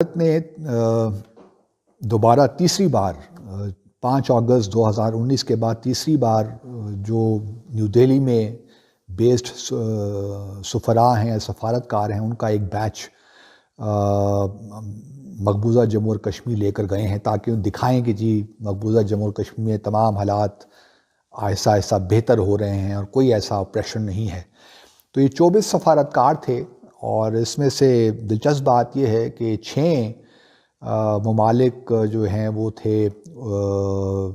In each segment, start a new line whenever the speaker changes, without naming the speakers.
भारत ने दोबारा तीसरी बार 5 अगस्त 2019 के बाद तीसरी बार जो न्यू दिल्ली में बेस्ड सफरा हैं, सफारतकार हैं, उनका एक बैच मकबूजा जम्मू और कश्मीर लेकर गए हैं ताकि उन दिखाएं कि जी मकबूजा जम्मू और कश्मीर में तमाम हालात आहिस्ता आहिस्ता बेहतर हो रहे हैं और कोई ऐसा ऑपरेशन नहीं है। तो ये 24 सफारतकार थे और इसमें से दिलचस्प बात यह है कि 6 ममालिक जो हैं वो थे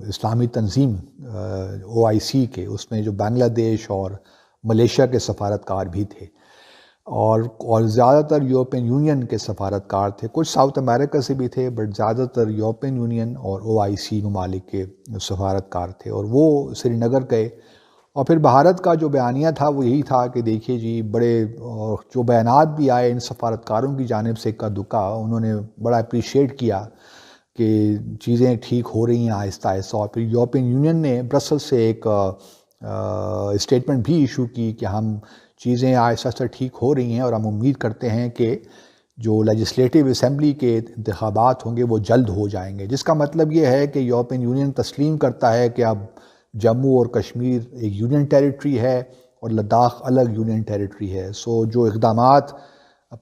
इस्लामी तंजीम OIC के, उसमें जो बांग्लादेश और मलेशिया के सफारतकार भी थे और ज़्यादातर यूरोपियन यूनियन के सफारतकार थे। कुछ साउथ अमेरिका से भी थे बट ज़्यादातर यूरोपियन यूनियन और OIC ममालिक के सफारतकार थे और वो श्रीनगर गए। और फिर भारत का जो बयानिया था वो यही था कि देखिए जी, बड़े जो बयानात भी आए इन सफारतकारों की जानिब से इक्का दुक्का, उन्होंने बड़ा अप्रिशिएट किया कि चीज़ें ठीक हो रही हैं आहिस्ता आहिस्ता। और फिर यूरोपियन यूनियन ने ब्रसल से एक स्टेटमेंट भी इशू की कि हम चीज़ें आहिस्ता आहिस्ता ठीक हो रही हैं और हम उम्मीद करते हैं कि जो लेजिस्लेटिव असेंबली के इंतखाबात होंगे वो जल्द हो जाएंगे, जिसका मतलब ये है कि यूरोपियन यूनियन तस्लीम करता है कि अब जम्मू और कश्मीर एक यूनियन टेरिटरी है और लद्दाख अलग यूनियन टेरिटरी है। सो जो इक़दामात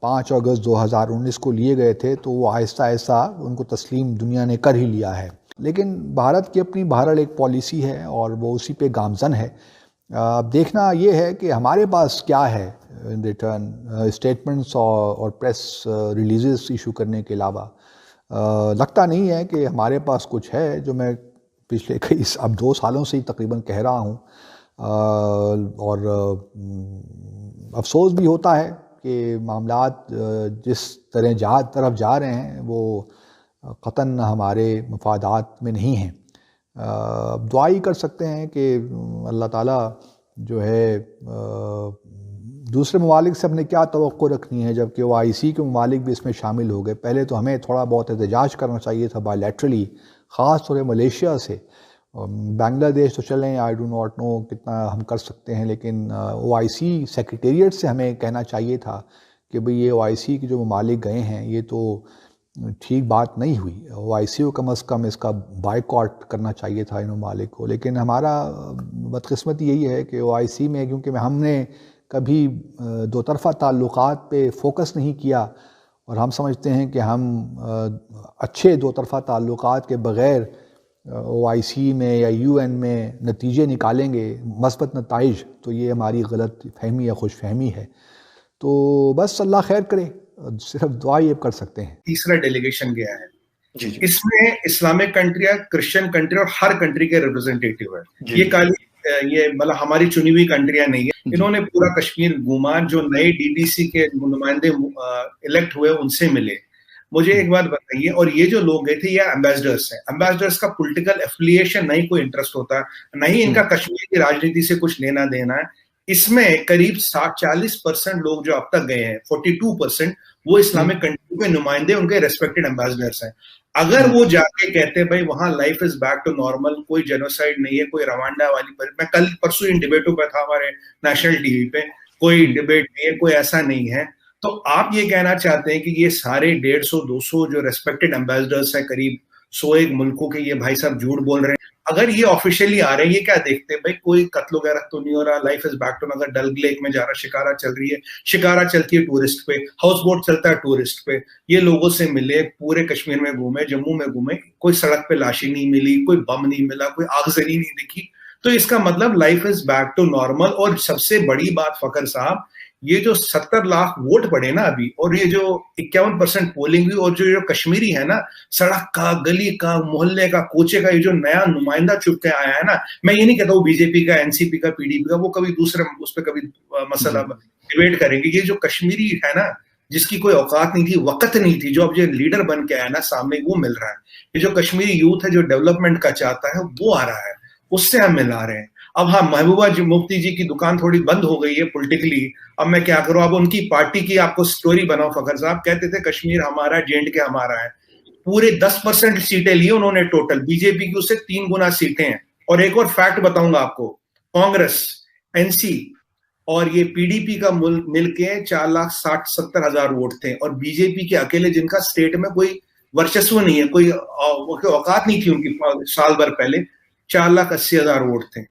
5 अगस्त 2019 को लिए गए थे तो वो आहिस्ता आहिस्ता उनको तस्लीम दुनिया ने कर ही लिया है। लेकिन भारत की अपनी बहरहाल एक पॉलिसी है और वो उसी पे गामजन है। अब देखना ये है कि हमारे पास क्या है इन रिटर्न, स्टेटमेंट्स और प्रेस रिलीज़ इशू करने के अलावा लगता नहीं है कि हमारे पास कुछ है, जो मैं पिछले अब 2 सालों से ही तकरीबन कह रहा हूँ। और अफसोस भी होता है कि मामलात जिस तरफ जा रहे हैं वो क़तन हमारे मफादात में नहीं हैं। दुआ ही कर सकते हैं कि अल्लाह ताला जो है दूसरे ममालिक से अपने क्या तवक्को रखनी है, जबकि OIC के ममालिक भी इसमें शामिल हो गए। पहले तो हमें थोड़ा बहुत एहतजाज करना चाहिए था बायलैटरली, ख़ास तौर पर मलेशिया से। बांग्लादेश तो चलें, आई डू नॉट नो कितना हम कर सकते हैं, लेकिन OIC सेक्रेटेरिएट से हमें कहना चाहिए था कि भाई ये OIC के जो ममालिक गए हैं ये तो ठीक बात नहीं हुई। OIC को कम अज़ कम इसका बायकॉट करना चाहिए था इन ममालिक को। लेकिन हमारा बदकिस्मती यही है कि OIC में क्योंकि हमने कभी दो तरफ़ा ताल्लुक़ात पे फोकस नहीं किया और हम समझते हैं कि हम अच्छे दो तरफ़ा ताल्लुक़ात के बग़ैर OIC में या UN में नतीजे निकालेंगे, मस्बत नताइज, तो ये हमारी गलत फहमी या खुश फहमी है। तो बस अल्लाह खैर करे, सिर्फ दुआ ही कर सकते हैं।
तीसरा डेलीगेशन गया है जी। इसमें इस्लामिक कंट्री, क्रिश्चियन कंट्री और हर कंट्री के रिप्रेजेंटेटिव है। ये मतलब हमारी चुनी हुई कंट्रियां नहीं है। इन्होंने पूरा कश्मीर घूमा, जो नए DDC के नुमाइंदे इलेक्ट हुए उनसे मिले। मुझे एक बात बताइए, और ये जो लोग गए थे ये एम्बेसडर्स हैं। एम्बेसडर्स का पॉलिटिकल एफिलिएशन नहीं, कोई इंटरेस्ट होता नहीं, इनका कश्मीर की राजनीति से कुछ लेना देना है। इसमें करीब 40% लोग जो अब तक गए हैं, 42% वो इस्लामिक कंट्री के नुमाइंदे, उनके रेस्पेक्टेड एम्बेसडर्स हैं। अगर वो जाके कहते भाई वहां life is back to normal, कोई जेनोसाइड नहीं है, कोई रवांडा वाली मैं कल परसों इन डिबेटों पे था हमारे नेशनल टीवी पे, कोई डिबेट नहीं है, कोई ऐसा नहीं है, तो आप ये कहना चाहते हैं कि ये सारे 150-200 जो रेस्पेक्टेड एम्बेसडर्स है करीब 101 मुल्कों के, ये भाई साहब झूठ बोल रहे हैं? अगर ये ऑफिशियली आ रहे हैं, ये क्या देखते हैं भाई कोई कत्ल वगैरह तो नहीं हो रहा, लाइफ इज बैक टू, अगर डल लेक में जा रहा, शिकारा चल रही है, शिकारा चलती है टूरिस्ट पे, हाउस बोट चलता है टूरिस्ट पे, ये लोगों से मिले, पूरे कश्मीर में घूमे, जम्मू में घूमे, कोई सड़क पे लाशी नहीं मिली, कोई बम नहीं मिला, कोई आगजनी नहीं दिखी, तो इसका मतलब life is back to normal. और सबसे बड़ी बात फखर साहब, ये जो 70 लाख वोट पड़े ना अभी, और ये जो 51% पोलिंग हुई, और जो कश्मीरी है ना, सड़क का, गली का, मोहल्ले का, कोचे का, ये जो नया नुमाइंदा चुप के आया है ना, मैं ये नहीं कहता हूँ बीजेपी का, एनसीपी का, पीडीपी का, वो कभी दूसरे उस पर कभी मसला डिबेट करेंगे। ये जो कश्मीरी है ना, जिसकी कोई औकात नहीं थी, वक्त नहीं थी, जो अब ये लीडर बन के आया ना सामने, वो मिल रहा है। ये जो कश्मीरी यूथ है जो डेवलपमेंट का चाहता है वो आ रहा है, उससे हम मिला रहे हैं। अब हाँ, महबूबा जी मुफ्ती जी की दुकान थोड़ी बंद हो गई है पॉलिटिकली, अब मैं क्या करूं, अब उनकी पार्टी की आपको स्टोरी बनाओ। फखर साहब कहते थे कश्मीर हमारा, J&K हमारा है, पूरे 10% सीटें ली उन्होंने टोटल, बीजेपी की उससे 3 गुना सीटें हैं। और एक और फैक्ट बताऊंगा आपको, कांग्रेस, NC और ये पीडीपी का मिलके 4,60,70,000 वोट थे, और बीजेपी के अकेले, जिनका स्टेट में कोई वर्चस्व नहीं है, कोई औकात नहीं थी उनकी साल भर पहले, 4,80,000 वोट थे।